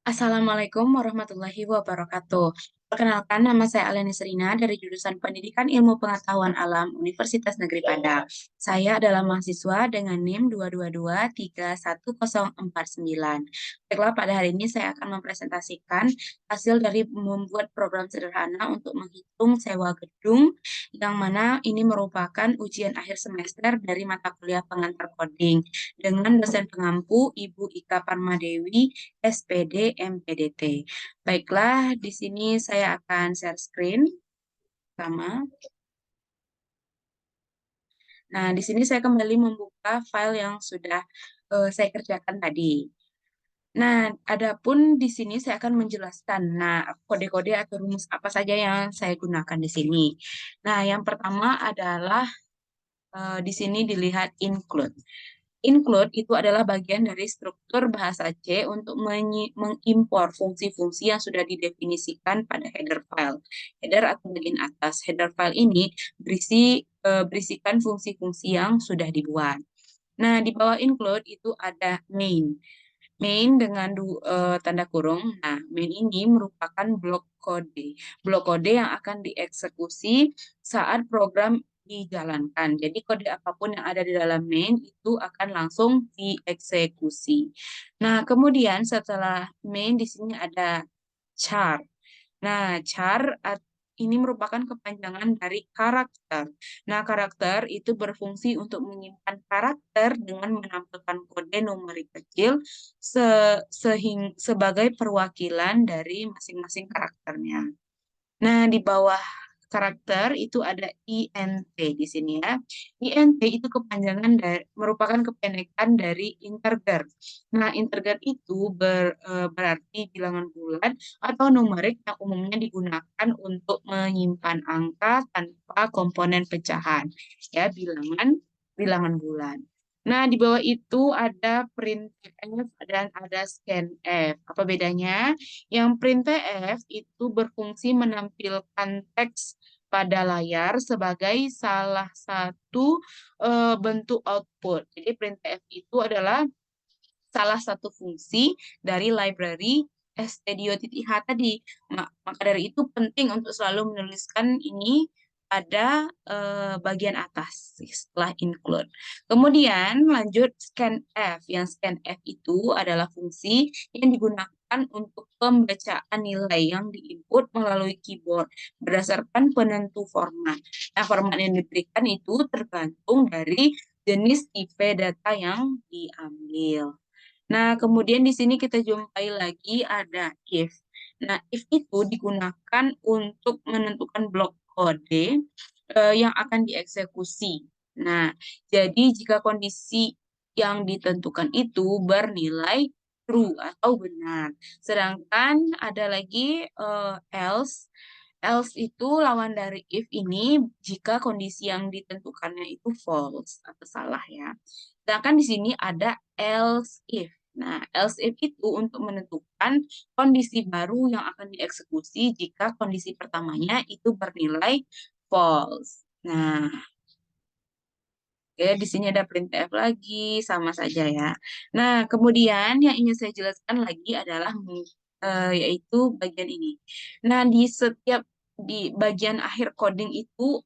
Assalamualaikum warahmatullahi wabarakatuh. Perkenalkan, nama saya Aleni Serina dari jurusan Pendidikan Ilmu Pengetahuan Alam Universitas Negeri Padang. Saya adalah mahasiswa dengan NIM 2223149. Baiklah, pada hari ini saya akan mempresentasikan hasil dari membuat program sederhana untuk menghitung sewa gedung, yang mana ini merupakan ujian akhir semester dari mata kuliah pengantar coding dengan dosen pengampu Ibu Ika Parmadewi, SPD MPDT. Baiklah, di sini saya akan share screen sama. Nah, di sini saya kembali membuka file yang sudah saya kerjakan tadi. Nah, adapun di sini saya akan menjelaskan, kode-kode atau rumus apa saja yang saya gunakan di sini. Nah, yang pertama adalah di sini dilihat include. Include itu adalah bagian dari struktur bahasa C untuk mengimpor fungsi-fungsi yang sudah didefinisikan pada header file. Header atau bagian atas header file ini berisikan fungsi-fungsi yang sudah dibuat. Nah, di bawah include itu ada main. Main dengan tanda kurung. Nah, main ini merupakan blok kode. Blok kode yang akan dieksekusi saat program dijalankan. Jadi kode apapun yang ada di dalam main itu akan langsung dieksekusi. Nah, kemudian setelah main di sini ada char. Nah, ini merupakan kepanjangan dari karakter. Nah, karakter itu berfungsi untuk menyimpan karakter dengan menampilkan kode numerik kecil sebagai perwakilan dari masing-masing karakternya. Nah, di bawah karakter itu ada INT di sini ya. INT itu merupakan kependekan dari integer. Nah, integer itu berarti bilangan bulat atau numerik yang umumnya digunakan untuk menyimpan angka tanpa komponen pecahan. Ya, bilangan bulat. Nah, di bawah itu ada printf dan ada scanf. Apa bedanya? Yang printf itu berfungsi menampilkan teks pada layar sebagai salah satu bentuk output. Jadi printf itu adalah salah satu fungsi dari library studio.h tadi. Maka dari itu penting untuk selalu menuliskan ini pada bagian atas setelah include. Kemudian lanjut scanf. Yang scanf itu adalah fungsi yang digunakan untuk pembacaan nilai yang diinput melalui keyboard berdasarkan penentu format. Nah, format yang diberikan itu tergantung dari jenis tipe data yang diambil. Nah, kemudian di sini kita jumpai lagi ada if. Nah, if itu digunakan untuk menentukan blok kode yang akan dieksekusi. Nah, jadi jika kondisi yang ditentukan itu bernilai true atau benar. Sedangkan ada lagi else. Else itu lawan dari if ini jika kondisi yang ditentukannya itu false atau salah ya. Sedangkan di sini ada else if. Nah, else if itu untuk menentukan kondisi baru yang akan dieksekusi jika kondisi pertamanya itu bernilai false. Nah, oke, di sini ada printf lagi, sama saja ya. Nah, kemudian yang ingin saya jelaskan lagi adalah yaitu bagian ini. Nah, di bagian akhir coding itu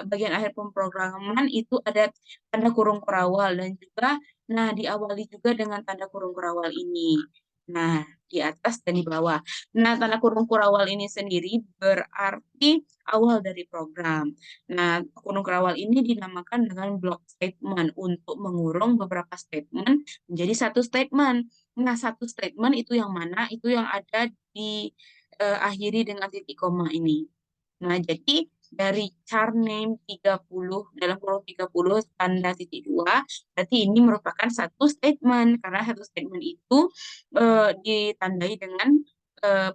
bagian akhir pemrograman itu ada tanda kurung kurawal dan juga diawali juga dengan tanda kurung kurawal ini. Nah, di atas dan di bawah. Nah, tanda kurung kurawal ini sendiri berarti awal dari program. Nah, kurung kurawal ini dinamakan dengan block statement untuk mengurung beberapa statement menjadi satu statement. Nah, satu statement itu yang mana? Itu yang ada di akhiri dengan titik koma ini. Nah, jadi dari char name 30 dalam kurung 30 tanda titik dua, berarti ini merupakan satu statement karena satu statement itu ditandai dengan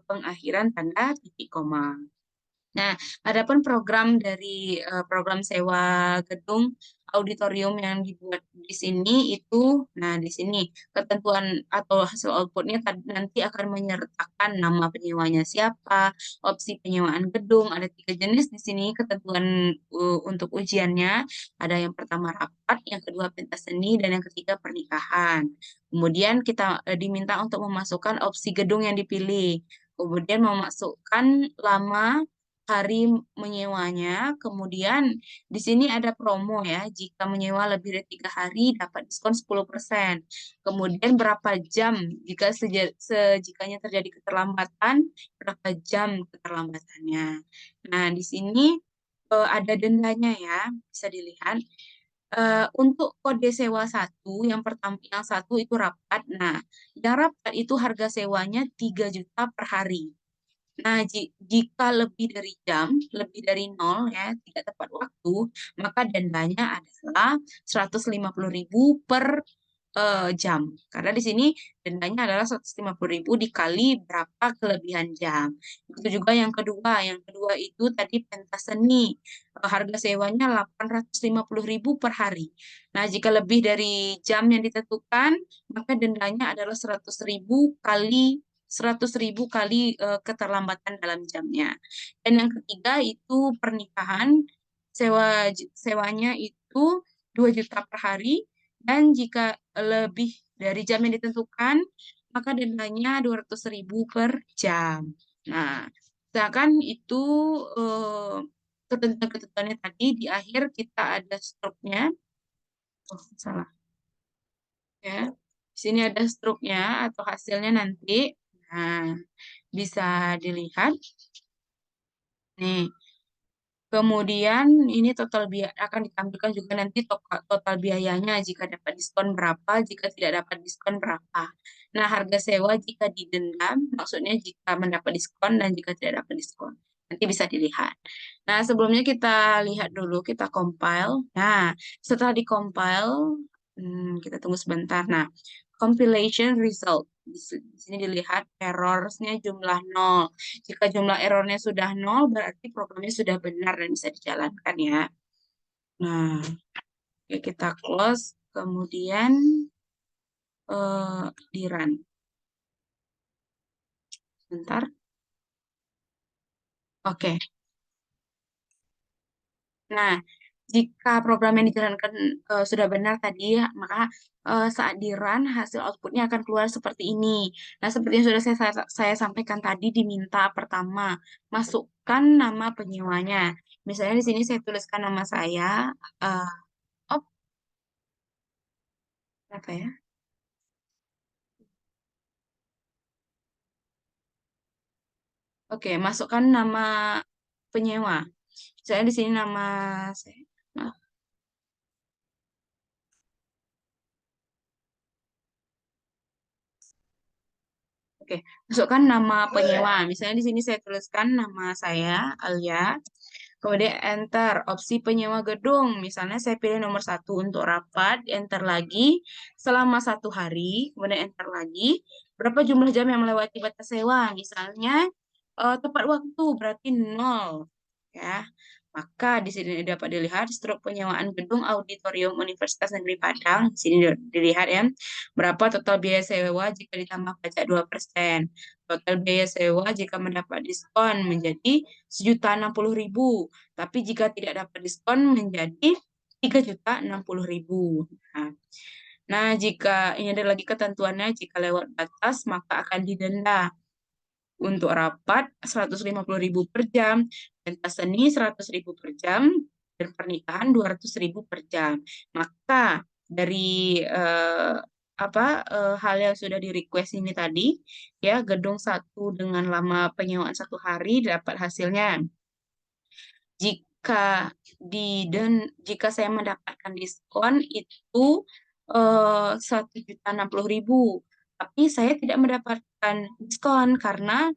pengakhiran tanda titik koma. Nah, adapun program dari program sewa gedung auditorium yang dibuat di sini itu, nah di sini ketentuan atau hasil outputnya nanti akan menyertakan nama penyewanya siapa, opsi penyewaan gedung, ada tiga jenis di sini ketentuan untuk ujiannya. Ada yang pertama rapat, yang kedua pentas seni, dan yang ketiga pernikahan. Kemudian kita diminta untuk memasukkan opsi gedung yang dipilih. Kemudian memasukkan lama hari menyewanya. Kemudian di sini ada promo ya. Jika menyewa lebih dari 3 hari dapat diskon 10%. Kemudian berapa jam jika sejikanya terjadi keterlambatan, berapa jam keterlambatannya. Nah, di sini ada dendanya ya, bisa dilihat. Untuk kode sewa satu, yang pertama, yang satu itu rapat. Nah, yang rapat itu harga sewanya 3 juta per hari. Nah, jika lebih dari jam, lebih dari nol ya, tidak tepat waktu, maka dendanya adalah 150.000 per jam. Karena di sini dendanya adalah 150.000 dikali berapa kelebihan jam. Itu juga yang kedua. Yang kedua itu tadi pentas seni. Harga sewanya 850.000 per hari. Nah, jika lebih dari jam yang ditentukan, maka dendanya adalah 100.000 kali 100.000 kali keterlambatan dalam jamnya. Dan yang ketiga itu pernikahan, sewanya itu 2 juta per hari, dan jika lebih dari jam yang ditentukan, maka dendanya 200.000 per jam. Nah, sedangkan itu eh, ketentuan-ketentuannya tadi, di akhir kita ada struknya. Oh, salah ya. Di sini ada struknya atau hasilnya nanti. Nah, bisa dilihat. Nih, kemudian ini total biaya akan ditampilkan juga nanti total biayanya, jika dapat diskon berapa, jika tidak dapat diskon berapa. Nah, harga sewa jika didenda, maksudnya jika mendapat diskon dan jika tidak dapat diskon. Nanti bisa dilihat. Nah, sebelumnya kita lihat dulu, kita compile. Nah, setelah di-compile, kita tunggu sebentar. Nah, compilation result. Di sini dilihat errorsnya jumlah nol. Jika jumlah errornya sudah nol, berarti programnya sudah benar dan bisa dijalankan ya. Nah, oke, kita close, kemudian di run. Bentar. Oke. Nah, jika program yang dijalankan sudah benar tadi, maka saat di run hasil outputnya akan keluar seperti ini. Nah, seperti yang sudah saya sampaikan tadi, diminta pertama masukkan nama penyewanya. Misalnya di sini saya tuliskan nama saya. eh oh, apa ya? Oke, masukkan nama penyewa. Saya di sini nama saya. Maaf. Oke, masukkan nama penyewa. Misalnya di sini saya tuliskan nama saya, Alia. Kemudian enter opsi penyewa gedung. Misalnya saya pilih nomor satu untuk rapat, enter lagi selama 1 hari, kemudian enter lagi. Berapa jumlah jam yang melewati batas sewa? Misalnya tepat waktu berarti nol. Ya. Maka di sini dapat dilihat struk penyewaan gedung auditorium Universitas Negeri Padang. Di sini dilihat ya. Berapa total biaya sewa jika ditambah pajak 2%. Total biaya sewa jika mendapat diskon menjadi 1.060.000. Tapi jika tidak dapat diskon menjadi 3.060.000. Nah, jika ini ada lagi ketentuannya, jika lewat batas maka akan didenda. Untuk rapat 150.000 per jam, pentas seni 100.000 per jam, dan pernikahan 200.000 per jam. Maka dari hal yang sudah di request ini tadi, ya gedung satu dengan lama penyewaan 1 hari dapat hasilnya. Jika jika saya mendapatkan diskon itu 1.060.000, tapi saya tidak mendapatkan diskon karena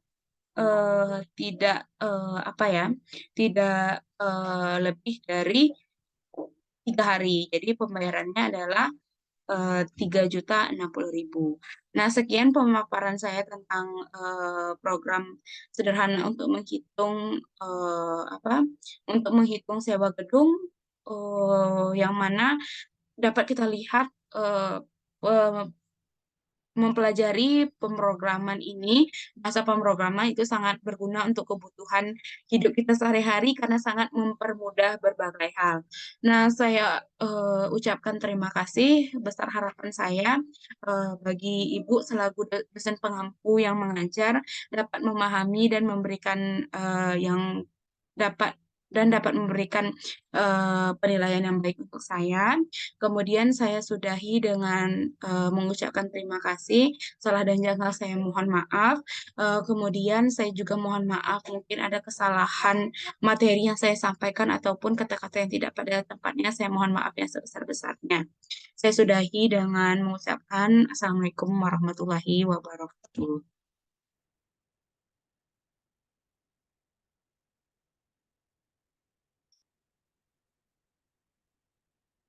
tidak apa ya, tidak lebih dari 3 hari. Jadi pembayarannya adalah 3.060.000. Nah, sekian pemaparan saya tentang program sederhana untuk menghitung untuk menghitung sewa gedung, yang mana dapat kita lihat mempelajari pemrograman ini, bahasa pemrograman itu sangat berguna untuk kebutuhan hidup kita sehari-hari karena sangat mempermudah berbagai hal. Nah, saya ucapkan terima kasih besar harapan saya bagi Ibu selaku dosen pengampu yang mengajar dapat memahami dan memberikan yang dapat dapat memberikan penilaian yang baik untuk saya. Kemudian saya sudahi dengan mengucapkan terima kasih. Salah dan janggal saya mohon maaf. Kemudian saya juga mohon maaf mungkin ada kesalahan materi yang saya sampaikan ataupun kata-kata yang tidak pada tempatnya. Saya mohon maaf yang sebesar-besarnya. Saya sudahi dengan mengucapkan Assalamualaikum warahmatullahi wabarakatuh.